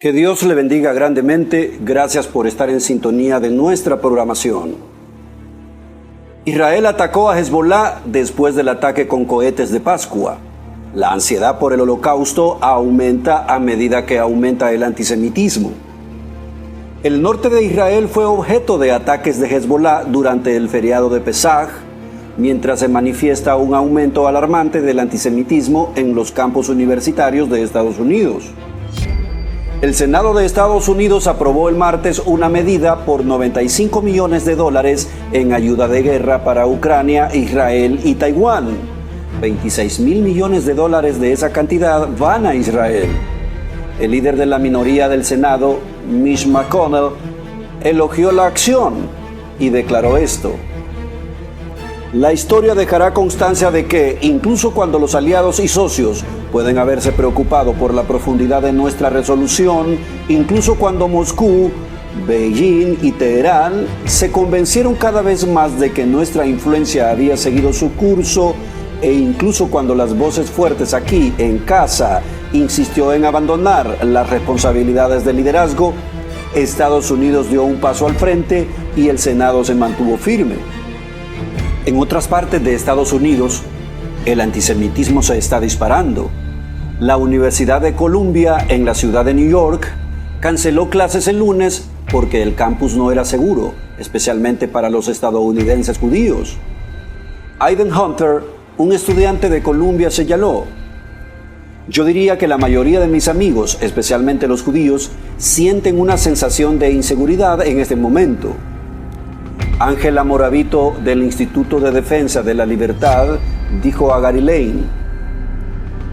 Que Dios le bendiga grandemente. Gracias por estar en sintonía de nuestra programación. Israel atacó a Hezbollah después del ataque con cohetes de Pascua. La ansiedad por el holocausto aumenta a medida que aumenta el antisemitismo. El norte de Israel fue objeto de ataques de Hezbollah durante el feriado de Pesaj, mientras se manifiesta un aumento alarmante del antisemitismo en los campus universitarios de Estados Unidos. El Senado de Estados Unidos aprobó el martes una medida por $95 millones en ayuda de guerra para Ucrania, Israel y Taiwán. $26 mil millones de esa cantidad van a Israel. El líder de la minoría del Senado, Mitch McConnell, elogió la acción y declaró esto: la historia dejará constancia de que, incluso cuando los aliados y socios pueden haberse preocupado por la profundidad de nuestra resolución, incluso cuando Moscú, Beijing y Teherán se convencieron cada vez más de que nuestra influencia había seguido su curso, e incluso cuando las voces fuertes aquí en casa insistió en abandonar las responsabilidades de liderazgo, Estados Unidos dio un paso al frente y el Senado se mantuvo firme. En otras partes de Estados Unidos, el antisemitismo se está disparando. La Universidad de Columbia, en la ciudad de New York, canceló clases el lunes porque el campus no era seguro, especialmente para los estadounidenses judíos. Aiden Hunter, un estudiante de Columbia, señaló: yo diría que la mayoría de mis amigos, especialmente los judíos, sienten una sensación de inseguridad en este momento. Ángela Moravito, del Instituto de Defensa de la Libertad, dijo a Gary Lane: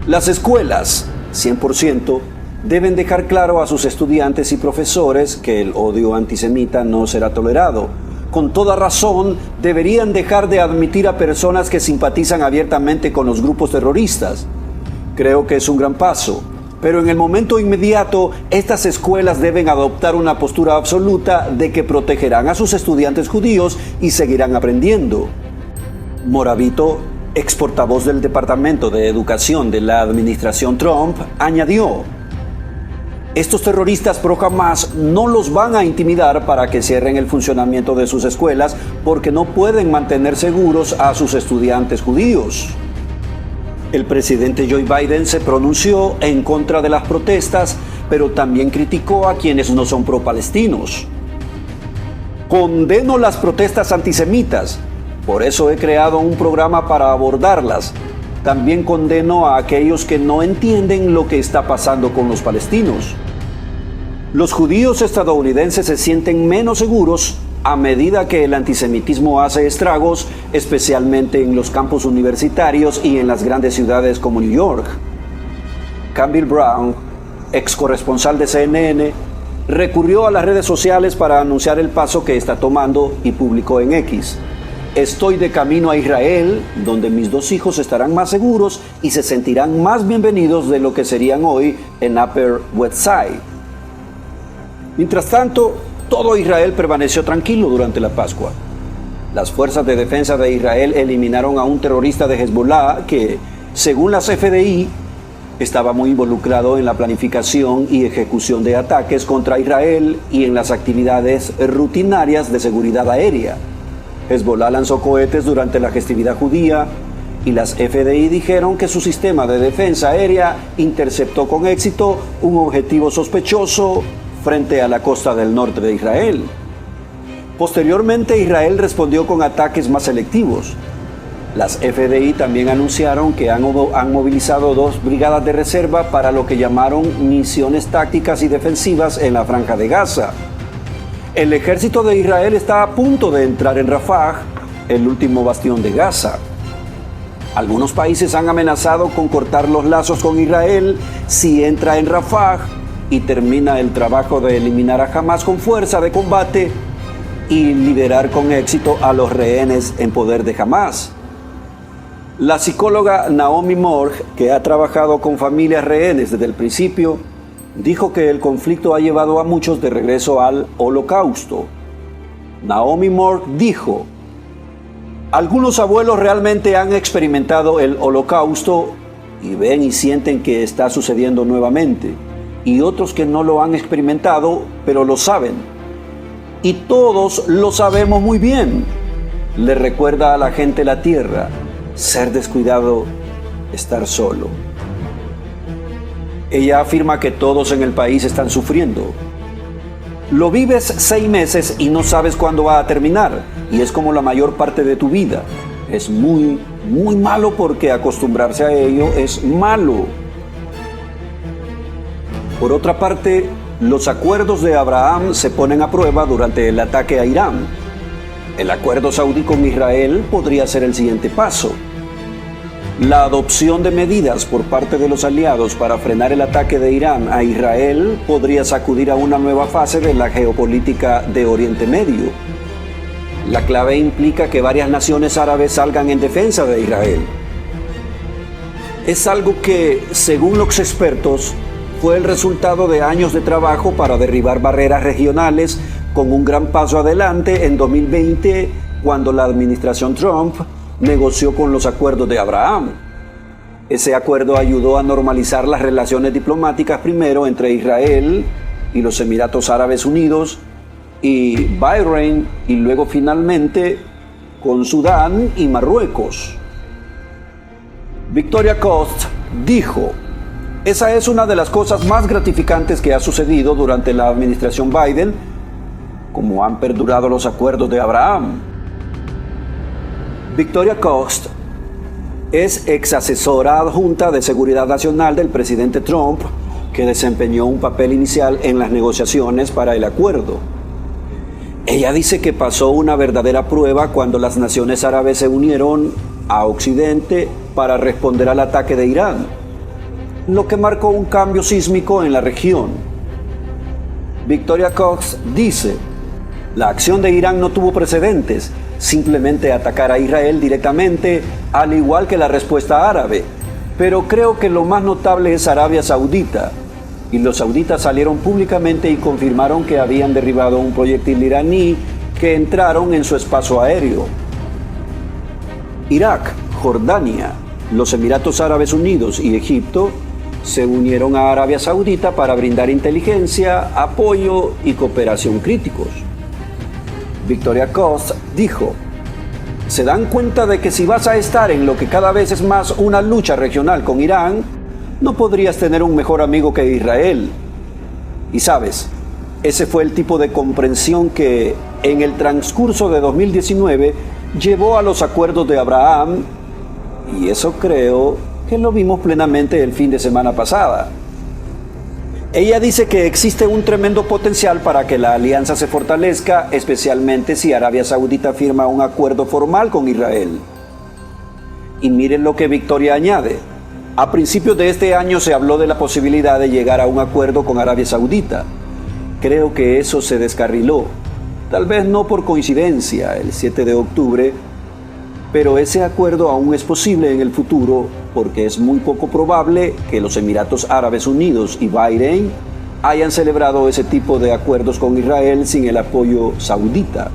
las escuelas, 100%, deben dejar claro a sus estudiantes y profesores que el odio antisemita no será tolerado. Con toda razón, deberían dejar de admitir a personas que simpatizan abiertamente con los grupos terroristas. Creo que es un gran paso, pero en el momento inmediato, estas escuelas deben adoptar una postura absoluta de que protegerán a sus estudiantes judíos y seguirán aprendiendo. Moravito, ex portavoz del Departamento de Educación de la administración Trump, añadió: estos terroristas pro Hamas no los van a intimidar para que cierren el funcionamiento de sus escuelas porque no pueden mantener seguros a sus estudiantes judíos. El presidente Joe Biden se pronunció en contra de las protestas, pero también criticó a quienes no son pro-palestinos. Condeno las protestas antisemitas, por eso he creado un programa para abordarlas. También condeno a aquellos que no entienden lo que está pasando con los palestinos. Los judíos estadounidenses se sienten menos seguros a medida que el antisemitismo hace estragos, especialmente en los campus universitarios y en las grandes ciudades como New York. Campbell Brown, ex corresponsal de CNN, recurrió a las redes sociales para anunciar el paso que está tomando y publicó en X: estoy de camino a Israel, donde mis 2 hijos estarán más seguros y se sentirán más bienvenidos de lo que serían hoy en Upper West Side. Mientras tanto, todo Israel permaneció tranquilo durante la Pascua. Las fuerzas de defensa de Israel eliminaron a un terrorista de Hezbollah que, según las FDI, estaba muy involucrado en la planificación y ejecución de ataques contra Israel y en las actividades rutinarias de seguridad aérea. Hezbollah lanzó cohetes durante la festividad judía y las FDI dijeron que su sistema de defensa aérea interceptó con éxito un objetivo sospechoso frente a la costa del norte de Israel. Posteriormente, Israel respondió con ataques más selectivos. Las FDI también anunciaron que han movilizado 2 brigadas de reserva para lo que llamaron misiones tácticas y defensivas en la Franja de Gaza. El ejército de Israel está a punto de entrar en Rafah, el último bastión de Gaza. Algunos países han amenazado con cortar los lazos con Israel si entra en Rafah y termina el trabajo de eliminar a Hamas con fuerza de combate y liberar con éxito a los rehenes en poder de Hamas. La psicóloga Naomi Morg, que ha trabajado con familias rehenes desde el principio, dijo que el conflicto ha llevado a muchos de regreso al holocausto. Naomi Morg dijo: algunos abuelos realmente han experimentado el holocausto y ven y sienten que está sucediendo nuevamente. y otros que no lo han experimentado, pero lo saben. Y todos lo sabemos muy bien. Le recuerda a la gente la tierra, ser descuidado, estar solo. Ella afirma que todos en el país están sufriendo. Lo vives 6 meses y no sabes cuándo va a terminar, y es como la mayor parte de tu vida. Es muy, muy malo porque acostumbrarse a ello es malo. Por otra parte, los acuerdos de Abraham se ponen a prueba durante el ataque a Irán. El acuerdo saudí con Israel podría ser el siguiente paso. La adopción de medidas por parte de los aliados para frenar el ataque de Irán a Israel podría sacudir a una nueva fase de la geopolítica de Oriente Medio. La clave implica que varias naciones árabes salgan en defensa de Israel. Es algo que, según los expertos, fue el resultado de años de trabajo para derribar barreras regionales, con un gran paso adelante en 2020, cuando la administración Trump negoció con los acuerdos de Abraham. Ese acuerdo ayudó a normalizar las relaciones diplomáticas primero entre Israel y los Emiratos Árabes Unidos y Bahrein, y luego finalmente con Sudán y Marruecos. Victoria Coast dijo: esa es una de las cosas más gratificantes que ha sucedido durante la administración Biden, como han perdurado los acuerdos de Abraham. Victoria Coast es ex asesora adjunta de Seguridad Nacional del presidente Trump, que desempeñó un papel inicial en las negociaciones para el acuerdo. Ella dice que pasó una verdadera prueba cuando las naciones árabes se unieron a Occidente para responder al ataque de Irán, lo que marcó un cambio sísmico en la región. Victoria Cox dice: la acción de Irán no tuvo precedentes, simplemente atacar a Israel directamente, al igual que la respuesta árabe. Pero creo que lo más notable es Arabia Saudita, y los sauditas salieron públicamente y confirmaron que habían derribado un proyectil iraní que entraron en su espacio aéreo. Irak, Jordania, los Emiratos Árabes Unidos y Egipto se unieron a Arabia Saudita para brindar inteligencia, apoyo y cooperación críticos. Victoria Coast dijo: se dan cuenta de que si vas a estar en lo que cada vez es más una lucha regional con Irán, no podrías tener un mejor amigo que Israel. Y sabes, ese fue el tipo de comprensión que en el transcurso de 2019 llevó a los acuerdos de Abraham, y eso creo que lo vimos plenamente el fin de semana pasada. Ella dice que existe un tremendo potencial para que la alianza se fortalezca, especialmente si Arabia Saudita firma un acuerdo formal con Israel. Y miren lo que Victoria añade: a principios de este año se habló de la posibilidad de llegar a un acuerdo con Arabia Saudita. Creo que eso se descarriló, tal vez no por coincidencia, el 7 de octubre, pero ese acuerdo aún es posible en el futuro, porque es muy poco probable que los Emiratos Árabes Unidos y Bahrein hayan celebrado ese tipo de acuerdos con Israel sin el apoyo saudita.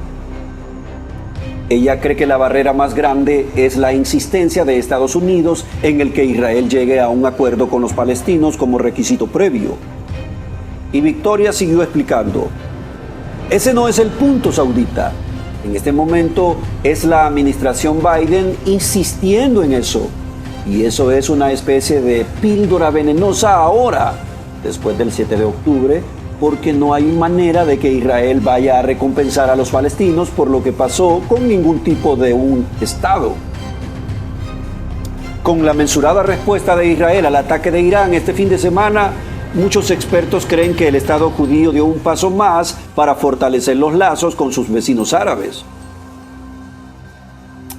Ella cree que la barrera más grande es la insistencia de Estados Unidos en el que Israel llegue a un acuerdo con los palestinos como requisito previo. Y Victoria siguió explicando: ese no es el punto saudita. En este momento es la administración Biden insistiendo en eso. Y eso es una especie de píldora venenosa ahora, después del 7 de octubre, porque no hay manera de que Israel vaya a recompensar a los palestinos por lo que pasó con ningún tipo de un Estado. Con la mensurada respuesta de Israel al ataque de Irán este fin de semana, muchos expertos creen que el Estado judío dio un paso más para fortalecer los lazos con sus vecinos árabes.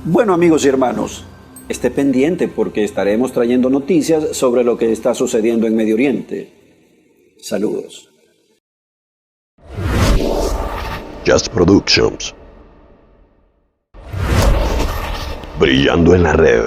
Bueno, amigos y hermanos, esté pendiente porque estaremos trayendo noticias sobre lo que está sucediendo en Medio Oriente. Saludos. Just Productions. Brillando en la red.